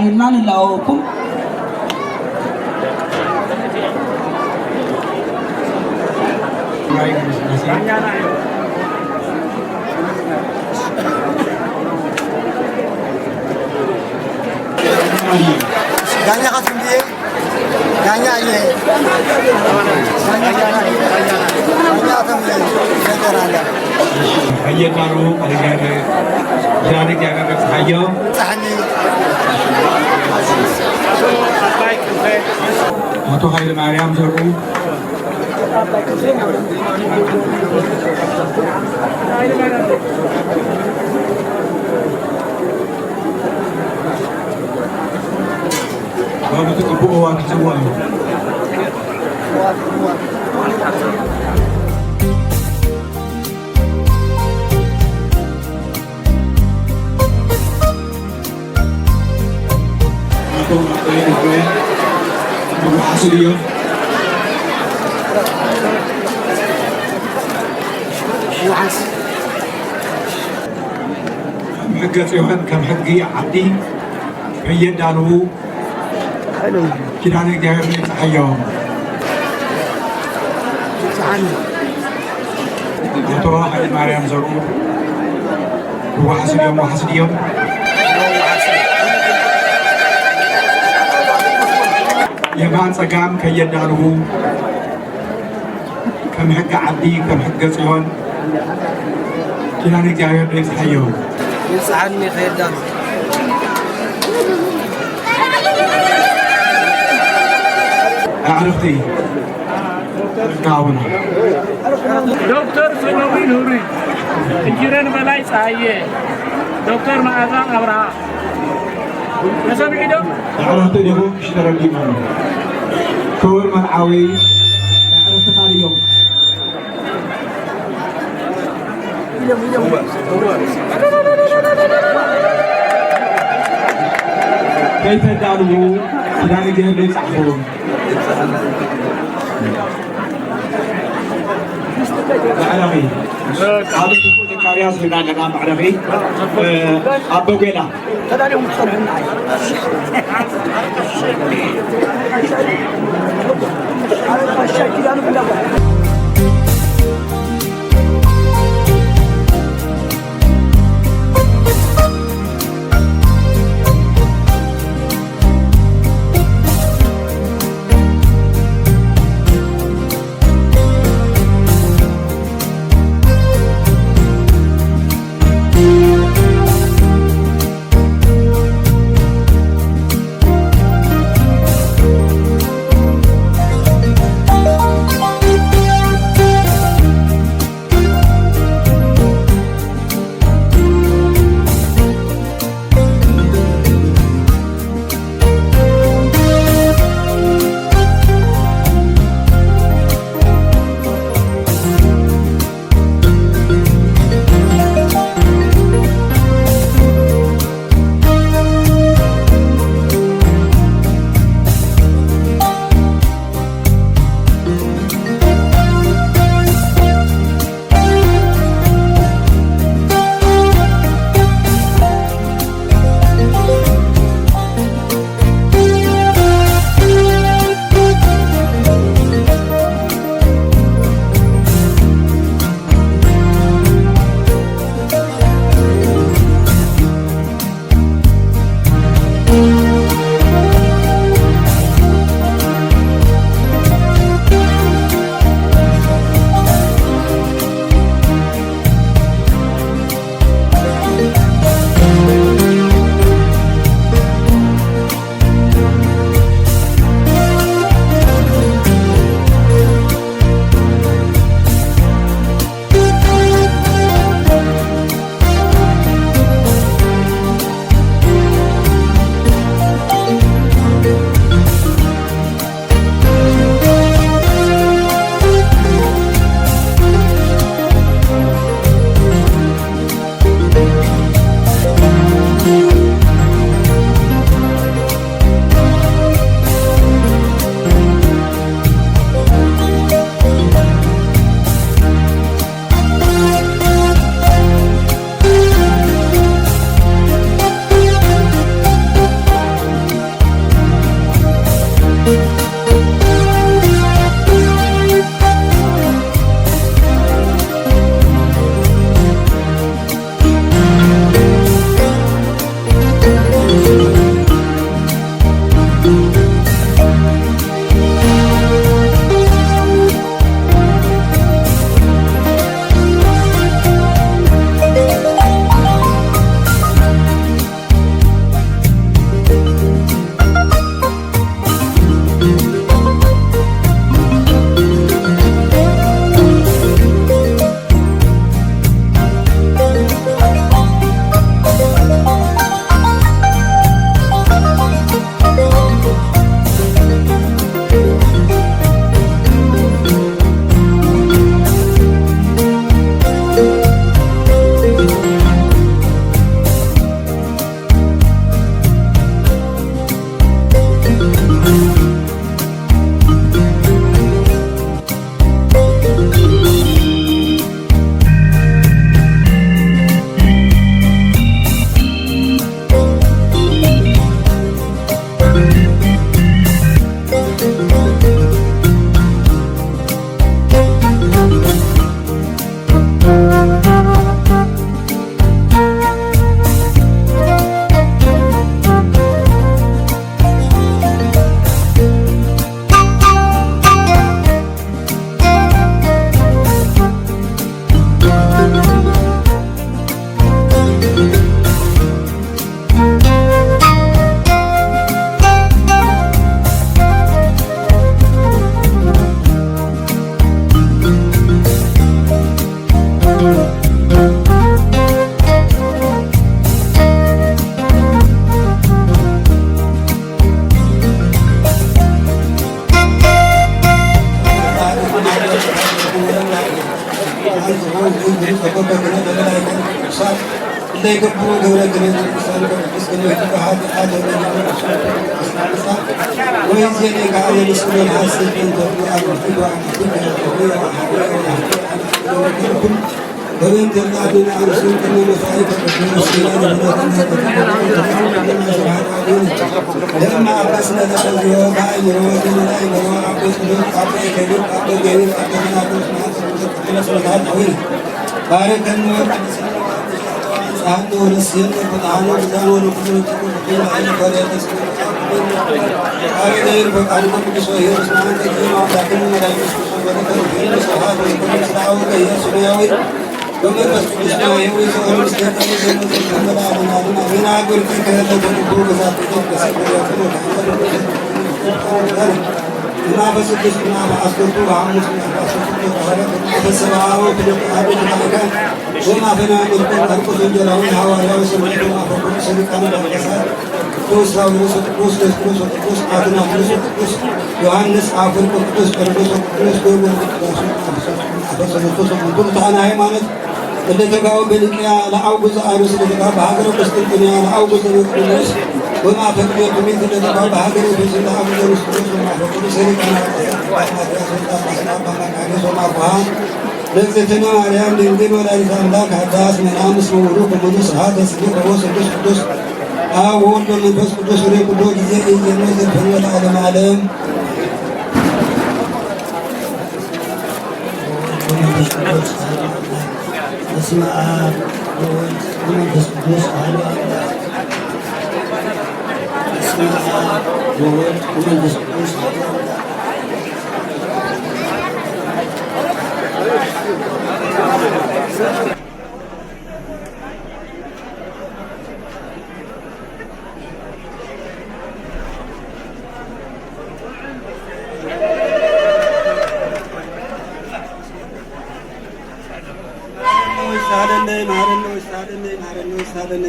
علمنا نلاقوكم Ganya kasih dia, ganya ini, ganya kasih dia, sejarahnya. Hayat baru, ada jadi jangan bersayo. Sahani. Atau Haile Mariam Zoru. Baru tu kebuuan semua. Atau hasil dia. حقت يوهن كم حقي عبدي هي دارو كده أنا جاي من الحياة ترى هاي مريم زرور هو حسد يوم يمان سجام كي دارو كم حق عبدي كم حق صيون كده أنا جاي من الحياة يسعني خير عرفتي كاونا دكتور سلومي نوري انجيران بلاي سايه دكتور معاذ ابراهيم نسمع كده عرفتي ديكو اشترى الإيمان كور من عوي عرفت اليوم كيف تعلموا كلام جهل يصحون معرفي هذا تقول كارياس هنا لنا معرفي أبو جيلا تداري مصطلحين معي ألا يكبروا دولة كنيسة الإسلام كنيسة كهاد حاجة ويزيد على رسول الحسن أن تقول أن ومن تبعدنا عن رسول كنا مصائب لما عبسنا دخل اليوم عين رواتنا لا يبروا عبس بن عبد كبير عبد جميل عبد من بارك النور سعدوا نسينا فتحنا بدانوا نقول تقول عين فريق هذا يرفع عنكم بشويه اسمعوا تكلموا لكن لا يسمعوا ولكن في صحابه كل ساعه كي يسمعوا ومن بس اسمعوا ويسمعوا مستقيم من من اقول لك هذا تقول ذات ما بس اسمع ما اسكتوا عن بس سمعوا كل حاجه وما بنا من تنقص الجلال هوايا وسمعوا ما فوق سلكنا بالكسر قدوس قدوس آدنا قدوس يوحنس عفر قدوس قدوس أنا هيمانة اللي تقاو بلقيا لأوجز أروس اللي تقاو بهاجر قسطنطينية لأوجز قدوس وما فكر بميت اللي تقاو بهاجر بس اللي أوجز قدوس وما فكر سيرك أنا وما فهم لذتنا مريم دينجل ولا لسان حداس من أمس وروح قدوس هذا سبيل قدوس أول من بس قدوس ريك قدوس زي ينزل في العالم عالم اسمع ومن بس قدوس عالم اسمع ومن بس قدوس هذا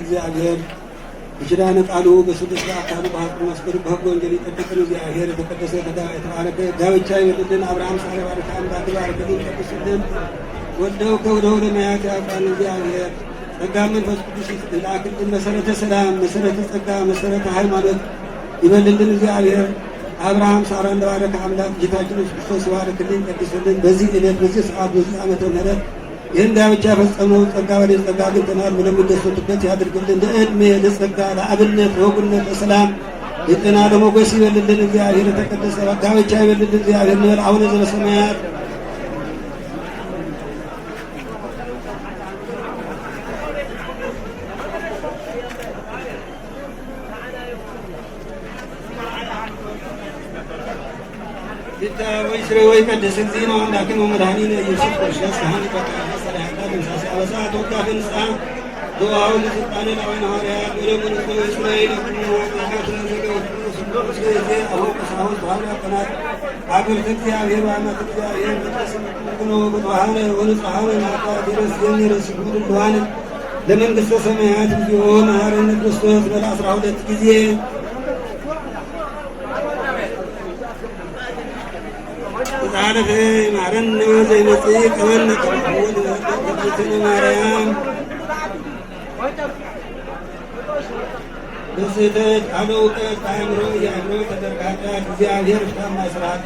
እግዚአብሔር ይችላል ቃሉ በስድስት አካሉ በሐቅ መስበር በሕግ ወንጌል ይጠብቅን እግዚአብሔር የተቀደሰ የተባረከ ጋብቻ ይወድልን አብርሃም ሳለ ባረከ አምላክ ባረከልን ቅዱስልን ወልደው ከወደው ለማያት ያውቃል እግዚአብሔር ጸጋ መንፈስ ቅዱስ ይላክልን መሰረተ ሰላም መሰረተ ጸጋ መሰረተ ሃይማኖት ይበልልን እግዚአብሔር አብርሃም ሳራ እንደባረከ አምላክ ጌታችን ኢየሱስ ክርስቶስ ይባርክልን ቅዱስልን በዚህ ዕለት በዚህ ሰዓት በዚህ ዓመተ ምህረት ይህን ጋብቻ ፈጸመው ጸጋ ወደ ጸጋ አግኝተናል ብለው የሚደሰቱበት ያድርግልን። ለዕድሜ ለጸጋ ለአብነት ለወጉነት ለሰላም የጤና ለሞገስ ይበልልን እግዚአብሔር የተቀደሰ ጋብቻ ይበልልን እግዚአብሔር ንበል አቡነ ዘበሰማያት ويسري ويقدس الدين ولكن ومدهنين يوسف كرشاس هاني بقى صلاحات مساس أوساط وكاف نساء دعاء لسلطان الأوان هاريات ولمن إسرائيل وحكاتنا زكاة أبو قصاه سبحانه قناة عقل تكتيا وما تكتيا كنوا بدوهانه ونصحانه معطاء درس جني رسول الدوان لمن قصة سماعات الجهون هارين الكريستوس بالأسرع ولتكزيه تعرف معرن زي مسيح كمان تقول تقول مريم بس ده علو كتامرو يامرو كدركات زيادة رشام مسرحات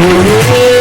Oh,